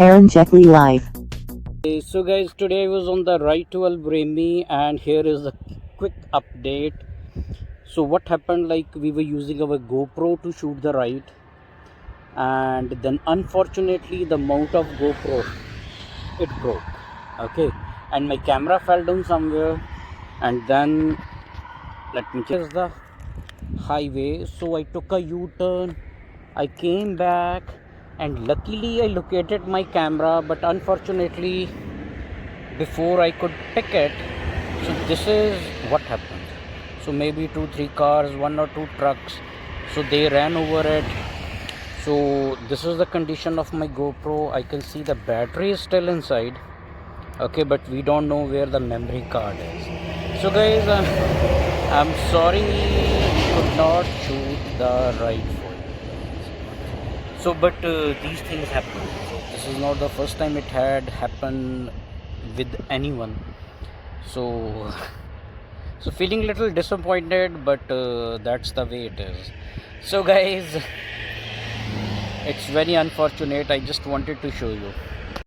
karanjetlilive. So guys, today I was on the ride to Al Bremi, and here is a quick update. So what happened, like we were using our GoPro to shoot the ride, and then unfortunately the mount of GoPro, it broke. Okay, and my camera fell down somewhere, and then let me check the highway. So I took a U-turn, I came back, and luckily I located my camera, but unfortunately before I could pick it, so this is what happened. So maybe 2-3 cars, one or two trucks, so they ran over it. So this is the condition of my GoPro. I can see the battery is still inside, okay, but we don't know where the memory card is. So guys, I'm sorry we could not shoot the ride for you. So but these things happen. So this is not the first time it had happened with anyone. So so feeling little disappointed, but that's the way it is. So guys, it's very unfortunate. I just wanted to show you.